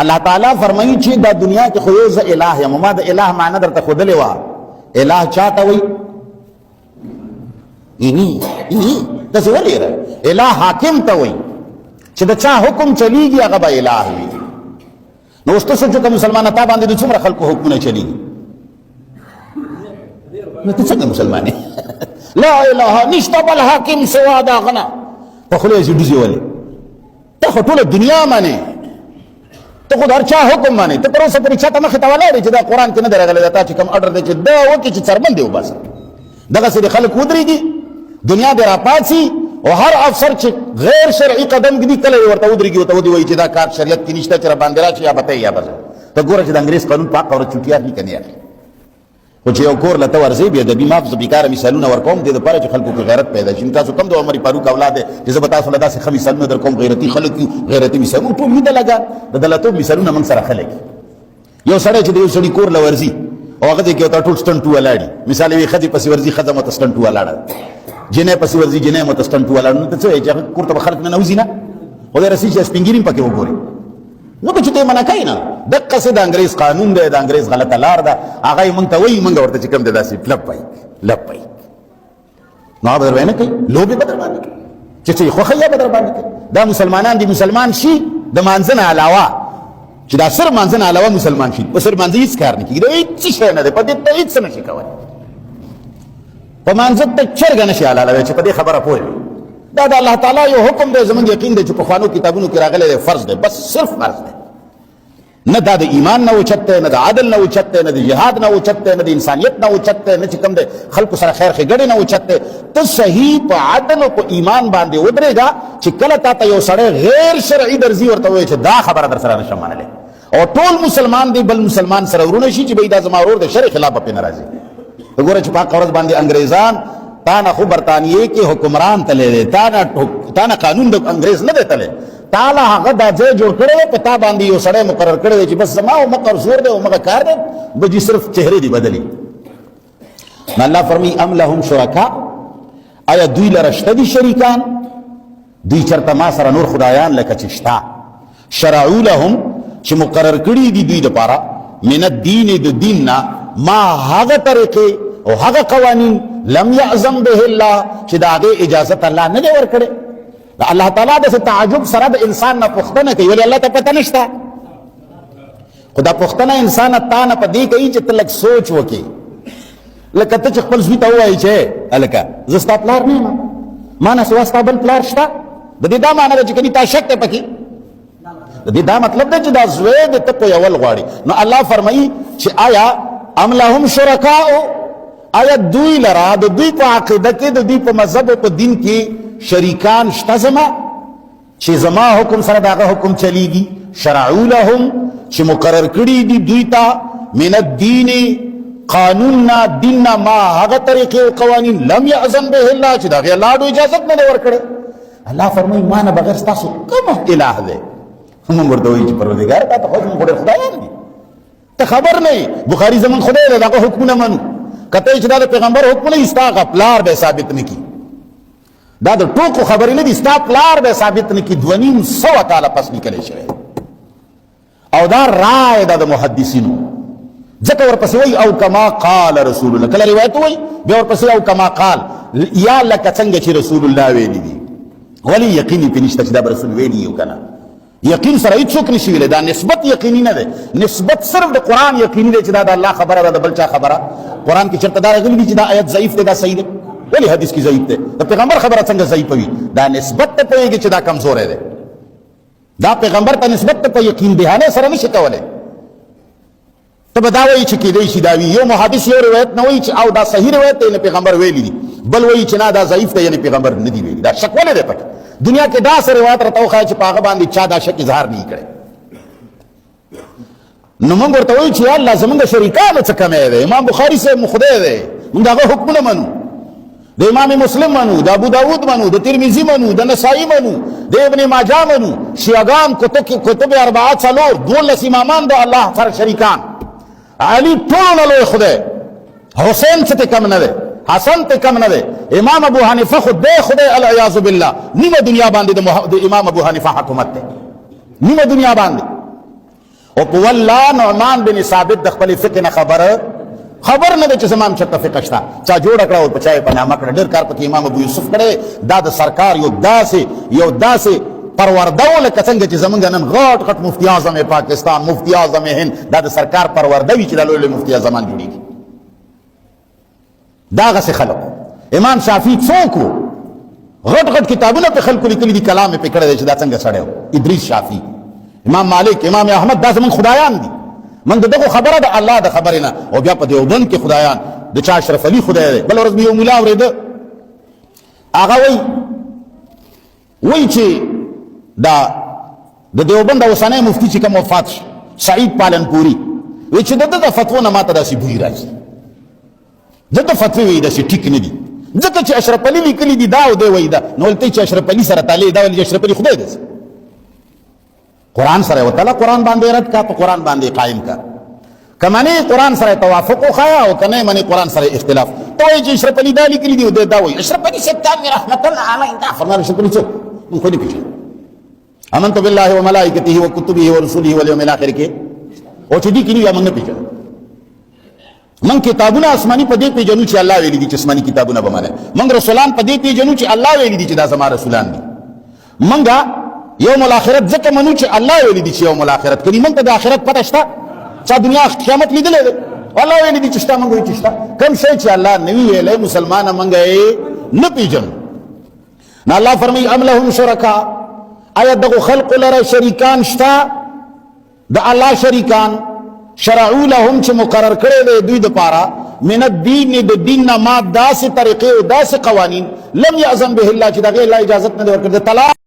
الله تعالی فرمایي چې دا دنیا کې خو یو زه الہ یم. ما د الہ معنی درته ښودلې وه. الہ چاته وایي؟ داسې ولې الہ حاکم ته وایي چې د چا حکم چلیږي هغه به الہ وي. نو اوس ته سوچ وکړه مسلمانه تا باندې د څومره خلکو حکمونه چلیږي؟ نو ته څنګه مسلمان یې؟ لا اله نشته بل حاکم سوا د هغه نه. په خوله یې ډوزې ولې؟ ته خو ټوله دنیا منې، ته خو د هر چا حکم منې. ته تر اوسه پورې چاته مخې ته ولاړ یې چې دا قرآن کې نه دی راغلی، دا تا چې کوم اډر دی چې دا وکړي چې څرمن دې وباسه. دغسې د خلک ودرېږي، دنیا دې راپاڅي او هر افسر چې غیر شرعي قدم ږدي کله یې ورته ودرېږي ورته ودې وایي چې دا کار شریعت کې نشته چې راباندې راشي یا به ته یا به زه. ته ګوره چې د انګریز قانون په حق او چوټي اخلي که نه اخلي. خو چې یو کور له ته ورځې بې ادبي ما زه بیکاره مثالونه ورکوم دې دپاره چې خلکو کې غیرت پیدا شي. تاسو کم د عمر فاروق اولاد دی چې زه به تاسو له داسې ښه مثالونه در کوم غیرتي خلک یو غیرتي مثالونه ټول ویده لګا د دلتوب مثالونه موږ سره خلک. یو سړی چې د یو سړي کور له ورځي او هغه ځای کې ورته ټول سټنټ ولاړي، مثال یې ښځې پسې ورځي ښځه مته سټنټ ولاړه، جنۍ پسې ورځي جنۍ مته سټنټ ولاړه. نو ته څه وایې چې هغه کور ته به خلک نه نوځي نه؟ خدای رسي چې سپین ګیري پکې وګوري نو که چې ته یې منع کوي نه. دقسې د انګریز قانون دی، د انګریز غلطه لار ده، هغه یې موږ ته وایي، موږ ورته چې کوم دی داسې لپایک نو هغه به در باندې کوي، لوبې به در باندې کوي، چې څه یې خوښوي یا به در باندې کوي. دا مسلمانان دي مسلمان شي د مانځه نه علاوه، چې دا سر مانځه نه علاوه مسلمان شي، په سر مانځه هېڅ کار نه کېږي، دا هېڅ شی نه دی، په دې ته هېڅ څه نه شي کولی. په مانځه ته چرګه نه شي حلالوی چې په دې خبره پوه وي. دا د الله تعالی یو حکم دی، زموږ یقین دی چې پخوانو کتابونو کې راغلی دی، فرض دی، بس صرف فرض دی. نه دا د ایمان نه اوچت دی، نه د عدل نه اوچت دی، نه د جهاد نه اوچت دی، نه د انسانیت نه اوچت دی، نه چې کوم دی خلکو سره خیر ښېګڼې نه اوچت دی. ته صحیح په عدل او په ایمان باندې ودرېږه چې کله تا ته یو سړی غیر شرعي درځي ورته وایي چې دا خبره در سره نشم منلی، او ټول مسلمان دی بل مسلمان سره ورونه شي چې بهی دا زما ورور دی، شرع خلاف به پرې نه راځي. ته ګوره چې په هغه ورځ باندې انګریزان تا نه خو برطانیې کې حکمران تللی دی، تا نه قانون د انګریز نه دی تللی، تا له هغه دا ځای جوړ کړی دی، په تا باندې یو سړی مقرر کړی دی چې بس زما او مقر زور دی او مغه کار دی، بجې صرف چهرې دي بدلي. نو الله فرمایي ام لهم شرکا، آیا دوی لره شته دي شریکان؟ دوی چېرته ما سره نور خدایان لکه چې شته. شرعو لهم چې مقرر کړي دي دوی دپاره من الدین د دین نه ما هغه طریقې او هغه قوانین لم یعظم به الله چې د هغې اجازت الله نه دی ورکړی. د الله تعالی داسې تعجب سره د انسان نه پوښتنه کوي، ولې الله ته پته نشته؟ خو دا پوښتنه انسان تا نه په دې کوي چې ته لږ سوچ وکړې. لکه ته چې خپل زوی ته ووایي چې هلکه زه ستا پلار نه یم، ما نه سوا ستا بل پلار شته. د دې دا معنی ده چې کني تا شک دی پکې، د دې دا مطلب دی چې دا زوی د ته پویول غواړي. نو الله فرمایي چې آیا ام لهم شرکاء، آیا دوی لرا د دوی په عقیده کې د دوی په مذهب او په دین کې شریکان شته زما چې زما حکم سره د هغه حکم چلیږي؟ شرعو لهم چې مقرر کړي دي دوی ته من الدین قانون نه دین نه ما هغه طریقې او قوانین لم یعظم به الله چې د هغې الله ډو اجازت نه دی ورکړی. الله فرمایي ما نه بغیر ستاسو کوم اله دی؟ موږ ورته وایي چې پروردګار تا ته خو زموږ ډېر خدایان دي، ته خبر نه یې. بخاري زموږ خدای دی، د هغه حکمونه منو. کته چې دا د پیغمبر حکمونه وي ستا هغه پلار به ثابت نه کړي، دا د ټوکو خبرې نه دي، ستا پلار به ثابت نه کړي. 2,500 کاله پس لیکلی شوی او دا رای ده د محدثینو. ځکه ورپسې وایي او کما قال رسول الله، کله روایت وایي بیا ورپسې او کما قال، یا لکه څنګه چې رسول الله ویلي دي. ولې یقین یې پرې نشته چې دا به رسول ویلي یو که نه؟ یقین سره هیڅوک نشي ویلی، دا نسبت یقیني نه دی. نسبت صرف د قرآن یقیني دی چې دا د الله خبره ده، د بل چا خبره. قرآن کې چېرته دا راغلي دي چې دا آیت ضعیف دی، دا صحیح دی؟ ولی حدیث کی ضعیف تے؟ دا پیغمبر خبر څنګه ضعیف وي؟ دا نسبت ته پوهیږي چې دا کمزور دی، دا پیغمبر ته نسبت ته په یقین دهانه سره نشي کولی. ته به دا وایي چې کیدای شي دا وي. یو محدث یو روایت نه وایي چې او دا صحیح روایت دی، یعنې پیغمبر ویلی دي، بل وایي چې نه دا ضعیف دی، یعنې پیغمبر نه دی ویلي. دا شک ولې دی پکې؟ دنیا کې داسې روایت راته وښایه چې په هغه باندې چا دا شک اظهار نه کړی. نو موږ ورته وایو چې یا الله زموږ شریکانو څه کمی دی؟ امام بخاري صاحب مو خدای دی، موږ د هغه حکمونه منو، د امام مسلم منو، د ابو داود منو، د ترمذي منو، د نسائی منو، د ابن ماجه منو. شیعگان کتب اربعه څلور 12 امامان د الله سره شریکان. علی ټولو لوی خدای، حسین څه کم نه دی، حسن ته کم نه دی. امام ابو حنیفه خدای العیاذ بالله نیمه دنیا باندې د امام ابو حنیفه حکومت دی، نیمه دنیا باندې. او په والله نعمان بن ثابت د خپل فقه نه خبر نه ده چې زمام چرته فقه شته چا جوړ کړه او په چا یې په نامه کړه. ډېر کار پکې امام ابو یوسف کړی. دا د سرکار یو داسې پرورده و لکه څنګه چې زمونږ نن غټ مفتی اعظم پاکستان، مفتی اعظم هند، دا د سرکار پرورده وي چې دا لوی مفتی اعظمان جوړېږي. دغسې خلق. امام شافعي څوک و؟ غټ کتابونه په خلکو لیکلي دي، کلام یې پې کړی دی چې دا څنګه سړی و. ادریس شافعي، امام مالک، امام احمد، دا زمونږ خدایان دي. من دغه خبره د الله د خبرې نه. او بیا په دیوبند کې خدایان د چا اشرف علي خدای دی. بل ورځ مې یو ملا اورېده، هغه وایي چې د دیوبند اوسنی مفتی چې کوم وفات شو سعید پالنپوري، وایي چې د فتوا نه ماته داسې بوی راځي. د فتوی وایي داسې ټیک نه دي، ځکه چې اشرف علي لیکلي دي دا او دی وایي دا. نو ولته چې اشرف علي سره تعالی دا ولې اشرف علي خدای دی؟ قرآن سره وتعالى قرآن باندې رد کا، په قرآن باندې قائم کا. کمنه قرآن سره توافق وخایا او کنه منی قرآن سره اختلاف. تو چې اشرف علي دا لیکلي دي او دا وایي اشرف علي ستان رحمت الله علیه دا فرمان اشرف علي څوک موږ خو نه پیژنو. آمنت بالله وملائکته وکتبه ورسله واليوم الاخر کې او چې دې کړي موږ نه پیژنو. من کتابونه آسماني په دې پیژنو چې الله ویلي دي چې آسماني کتابونه به مانه. من رسولان په دې پیژنو چې الله ویلي دي چې دا زما رسولان دي. منګه یوم الاخرت ځکه منو چې الله ویلي دي چې یوم الاخرت کړي. من ته د آخرت پته شته؟ چا دنیا قیامت لیدلې ده؟ الله ویلي دي چې شته، موږ وایو چې شته. کوم شی چې الله نه ویلی مسلمانه موږ یې نه پیژنو. نو الله فرمایي ام لهم شرکا، آیا دغو خلقو لره شریکان شته؟ د الله شریکان شرعو لهم چې مقرر کړی دی دوی دپاره من الدین، د دین نه ما داسې طریقې او داسې قوانین لم یأذن به الله چې د هغې الله اجازت نه دی ورکړی. د طلاق